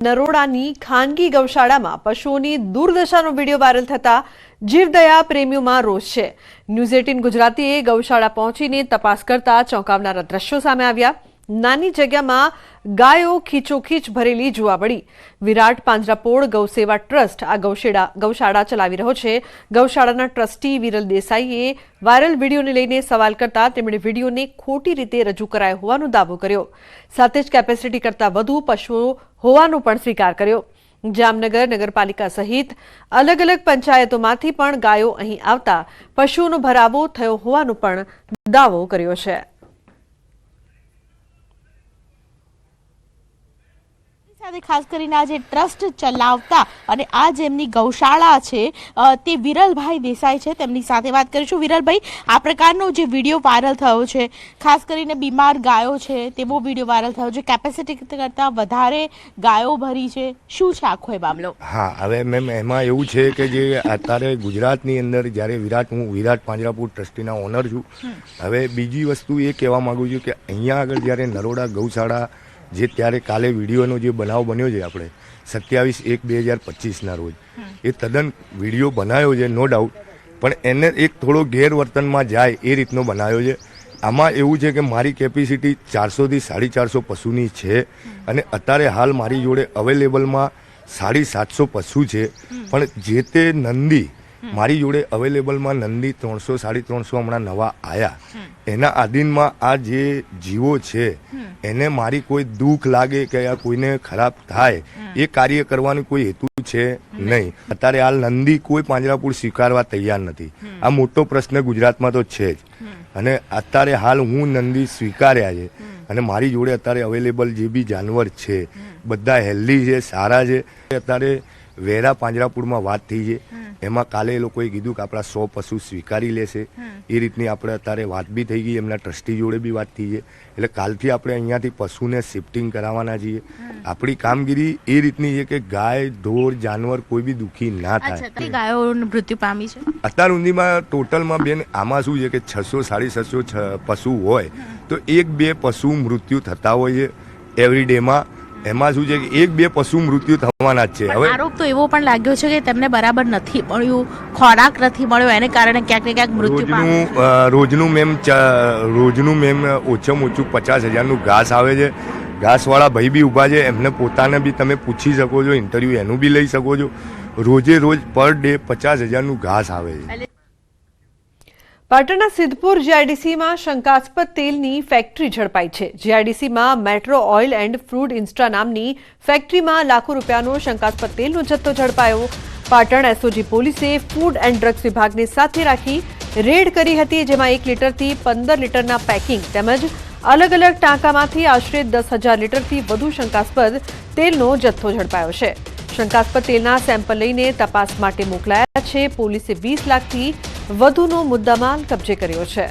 નરોડાની ખાનગી ગૌશાળામાં પશુઓની દુર્દશાનો વિડીયો વાયરલ થતા જીવદયા પ્રેમીઓમાં રોષ છે। ન્યૂઝ 18 ગુજરાતીએ ગૌશાળા પહોંચીને તપાસ કરતા ચોંકાવનારા દ્રશ્યો સામે આવ્યા। નાની જગ્યામાં ગાયો ખીચોખીચ ભરેલી જોવા મળી। વિરાટ પાંજરાપોળ ગૌસેવા ટ્રસ્ટ આ ગૌશાળા ચલાવી રહ્યો છે। ગૌશાળાના ટ્રસ્ટી વિરલ દેસાઈએ વાયરલ વિડીયોને લઈને સવાલ કરતા તેમણે વિડીયોને ખોટી રીતે રજૂ કરાયો હોવાનો દાવો કર્યો। સાથે જ કેપેસિટી કરતા વધુ પશુઓ હોવાનો પણ સ્વીકાર કર્યો। જામનગર નગરપાલિકા સહિત અલગ અલગ પંચાયતોમાંથી પણ ગાયો અહીં આવતા પશુઓનો ભરાવો થયો હોવાનો પણ દાવો કર્યો છે। ખાસ કરીને આ જે ટ્રસ્ટ ચલાવતા અને આ જેમની ગૌશાળા છે તે વિરલભાઈ દેસાઈ છે, તેમની સાથે વાત કરીશું। વિરલભાઈ, આ પ્રકારનો જે વિડીયો વાયરલ થયો છે, ખાસ કરીને બીમાર ગાયો છે તેવો વિડીયો વાયરલ થયો છે, કેપેસિટી કરતાં વધારે ગાયો ભરી છે, શું છે આખો એ મામલો? હા, હવે મેમ એમાં એવું છે કે જે અત્યારે ગુજરાતની અંદર જ્યારે હું વિરાટ પાંજરાપોળ ટ્રસ્ટીના ઓનર છું। હવે બીજી વસ્તુ એ કહેવા માગું છું કે અહીંયા આગળ જ્યારે નરોડા ગૌશાળા જે ત્યારે કાલે વિડીયોનો જે બનાવ બન્યો છે આપણે 27/1/2025ના રોજ, એ તદ્દન વિડીયો બનાવ્યો છે નો ડાઉટ, પણ એને એક થોડો ગેરવર્તનમાં જાય એ રીતનો બનાવ્યો છે। આમાં એવું છે કે મારી કેપેસિટી 400થી 450 પશુની છે અને અત્યારે હાલ મારી જોડે અવેલેબલમાં 750 પશુ છે, પણ જે તે નંદી મારી જોડે અવેલેબલમાં નંદી 300-350 હમણાં નવા આવ્યા, એના આધીનમાં આ જે જીવો છે એને મારી કોઈ દુઃખ લાગે કે આ કોઈને ખરાબ થાય એ કાર્ય કરવાનો કોઈ હેતુ છે નહીં। અત્યારે હાલ નંદી કોઈ પાંજરાપોળ સ્વીકારવા તૈયાર નથી। આ મોટો પ્રશ્ન ગુજરાતમાં તો છે જ, અને અત્યારે હાલ હું નંદી સ્વીકાર્યા છે અને મારી જોડે અત્યારે અવેલેબલ જે બી જાનવર છે બધા હેલ્ધી છે, સારા છે। અત્યારે વેરા પાંજરાપોળમાં વાત થઈ છે, એમાં કાલે એ લોકોએ કીધું કે આપણા 100 પશુ સ્વીકારી લેશે, એ રીતની આપણે અત્યારે વાત બી થઈ ગઈ, એમના ટ્રસ્ટી જોડે બી વાત થઈ છે। એટલે કાલથી આપણે અહીંયાથી પશુને શિફ્ટિંગ કરાવવાના છીએ। આપણી કામગીરી એ રીતની છે કે ગાય ઢોર જાનવર કોઈ બી દુઃખી ના થાય। ગાયો મૃત્યુ પામી છે અત્યાર સુધીમાં ટોટલમાં બેન આમાં શું છે કે 600-650 પશુ હોય તો 1-2 પશુ મૃત્યુ થતા હોય છે એવરી ડેમાં। એમાં શું છે કે 1-2 પશુ મૃત્યુ થવાના જ છે। હવે આરોપ તો એવો પણ લાગ્યો છે કે તેમને બરાબર નથી મળ્યું, ખોરાક નથી મળ્યો, એને કારણે ક્યાંક ને ક્યાંક મૃત્યુ પામ્યું। રોજનું મેમ ઓછામાં ઓછું 50,000નું ઘાસ આવે છે। ઘાસવાળા ભાઈ બી ઊભા છે, એમને પોતાને બી તમે પૂછી શકો છો, ઇન્ટરવ્યૂ એનું બી લઈ શકો છો। રોજે રોજ પર ડે 50,000નું ઘાસ આવે છે। પાટણના સિદ્ધપુર જીઆઈડીસીમાં શંકાસ્પદ તેલની ફેક્ટરી ઝડપાઈ છે। જીઆઈડીસીમાં metro oil and food insta નામની ફેક્ટરીમાં લાખો રૂપિયાનો શંકાસ્પદ તેલનો જથ્થો ઝડપાયો। પાટણ એસઓજી પોલીસે ફૂડ એન્ડ ડ્રગ્સ વિભાગને સાથે રાખી રેડ કરી હતી, જેમાં 1 લીટરથી 15 લીટરના પેકિંગ તેમજ અલગ અલગ ટાંકામાંથી આશરે 10,000 લીટરથી વધુ શંકાસ્પદ તેલનો જથ્થો ઝડપાયો છે। શંકાસ્પદ તેલના સેમ્પલ લઈને તપાસ માટે મોકલાયા છે। પોલીસે 20 લાખથી વધુનો મુદ્દામાલ કબજે કર્યો છે।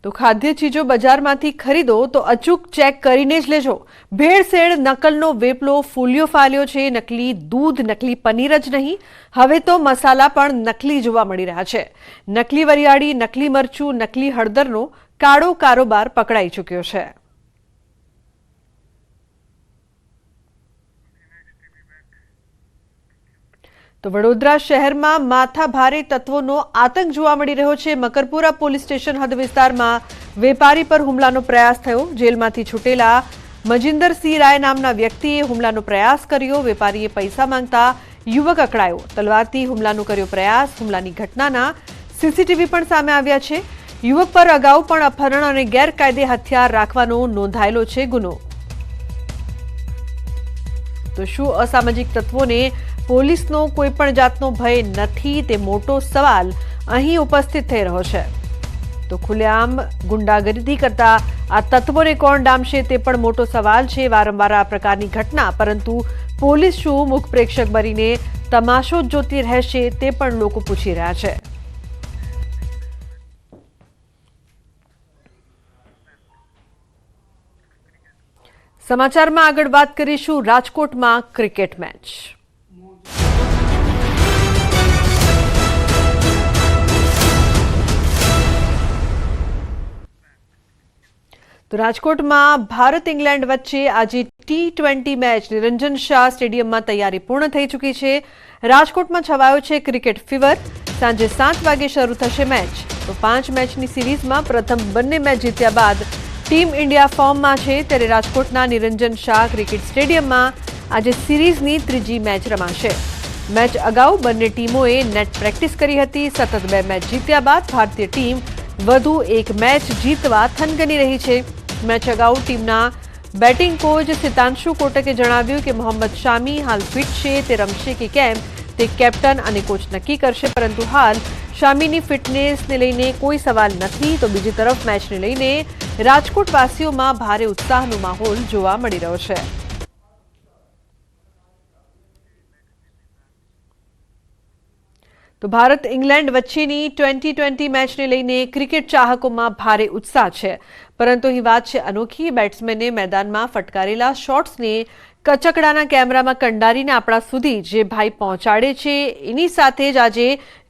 તો ખાદ્ય ચીજો બજારમાંથી ખરીદો તો અચૂક ચેક કરીને જ લેજો। ભેળસેળ નકલનો વેપલો ફૂલ્યો ફાલ્યો છે। નકલી દૂધ, નકલી પનીર જ નહીં, હવે તો મસાલા પણ નકલી જોવા મળી રહ્યા છે। નકલી વરિયાળી, નકલી મરચું, નકલી હળદરનો કાળો કારોબાર પકડાઈ ચૂક્યો છે। તો વડોદરા શહેરમાં માથાભારે તત્વોનો આતંક જોવા મળી રહ્યો છે। મકરપુરા પોલીસ સ્ટેશન હદ વિસ્તારમાં વેપારી પર હુમલાનો પ્રયાસ થયો। જેલમાંથી છૂટેલા મજિંદરસિંહ રાય નામના વ્યક્તિએ હુમલાનો પ્રયાસ કર્યો। વેપારીએ પૈસા માંગતા યુવક અકળાયો, તલવારથી હુમલાનો કર્યો પ્રયાસ। હુમલાની ઘટનાના સીસીટીવી પણ સામે આવ્યા છે। યુવક પર અગાઉ પણ અપહરણ અને ગેરકાયદે હથિયાર રાખવાનો નોંધાયેલો છે ગુનો। તો શું અસામાજિક તત્વોને પોલીસનો કોઈ પણ જાતનો ભય નથી, તે મોટો સવાલ અહીં ઉપસ્થિત થઈ રહ્યો છે। તો ખુલ્લેઆમ ગુંડાગર્દી કરતા આ તત્વોને કોણ ડામશે તે પણ મોટો સવાલ છે। વારંવાર આ પ્રકારની ઘટના, પરંતુ પોલીસ શું મુખ પ્રેક્ષક બનીને તમાશો જ જોતી રહેશે તે પણ લોકો પૂછી રહ્યા છે। સમાચારમાં આગળ વાત કરીશું રાજકોટમાં ક્રિકેટ મેચ। તો રાજકોટમાં ભારત ઇંગ્લેન્ડ વચ્ચે આજે T20 મેચ નિરંજન શાહ સ્ટેડિયમમાં તૈયારી પૂર્ણ થઈ ચૂકી છે. રાજકોટમાં છવાયો છે ક્રિકેટ ફીવર. સાંજે 7 વાગે શરૂ થશે મેચ. તો 5 મેચની સિરીઝમાં પ્રથમ બંને મેચ જીત્યા બાદ ટીમ ઇન્ડિયા ફોર્મમાં છે, ત્યારે રાજકોટના નિરંજન શાહ ક્રિકેટ સ્ટેડિયમમાં આજે સિરીઝની ત્રીજી મેચ રમાશે. મેચ અગાઉ બંને ટીમોએ નેટ પ્રેક્ટિસ કરી હતી. સતત 2 મેચ જીત્યા બાદ ભારતીય ટીમ વધુ એક મેચ જીતવા થનગની રહી છે. મેચ અગાઉ ટીમના બેટિંગ કોચ સિતાંશુ કોટકે જણાવ્યું કે મોહમ્મદ શામી હાલ ફિટ છે. તે રમશે કે કેમ તે કેપ્ટન અને કોચ નક્કી કરશે, પરંતુ હાલ શામીની ફિટનેસને લઈને કોઈ સવાલ નથી. તો બીજી તરફ મેચને લઈને રાજકોટવાસીઓમાં ભારે ઉત્સાહનો માહોલ જોવા મળી રહ્યો છે. તો ભારત ઇંગ્લેન્ડ વચ્ચેની T20 મેચને લઈને ક્રિકેટ ચાહકોમાં ભારે ઉત્સાહ છે, પરંતુ અહીં વાત છે અનોખી. બેટ્સમેને મેદાનમાં ફટકારેલા શોટ્સને કચકડાના કેમેરામાં કંડારીને આપણા સુધી જે ભાઈ પહોંચાડે છે, એની સાથે જ આજે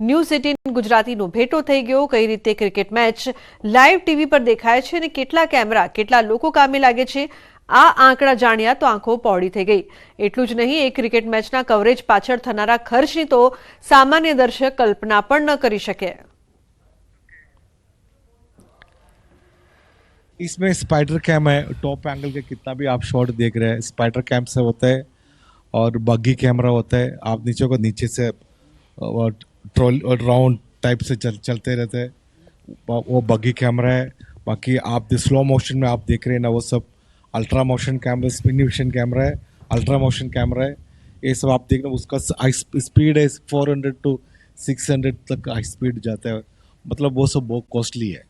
ન્યૂઝ18 ગુજરાતીનો ભેટો થઈ ગયો. કઈ રીતે ક્રિકેટ મેચ લાઈવ ટીવી પર દેખાય છે અને કેટલા કેમેરા, કેટલા લોકો કામે લાગે છે, આ આંકડા જાણ્યા તો આંખો પહોળી થઈ ગઈ. એટલું જ નહીં, એક ક્રિકેટ મેચના કવરેજ પાછળ થનારા ખર્ચની તો સામાન્ય દર્શક કલ્પના પણ ન કરી શકે. इसमें स्पाइडर कैम है, टॉप एंगल के कितना भी आप शॉट देख रहे हैं स्पाइडर कैम से होता है, और बग्गी कैमरा होता है. आप नीचे से ट्रोल राउंड टाइप से चलते रहते हैं, वो बग्गी कैमरा है. बाकी आप स्लो मोशन में आप देख रहे हैं ना, वो सब अल्ट्रा मोशन कैमरा, स्पिनिशन कैमरा है, अल्ट्रा मोशन कैमरा है. ये सब आप देख रहे हैं. उसका स्पीड है 400 to 600 तक हाई स्पीड जाता है. मतलब वो सब बहुत कॉस्टली है.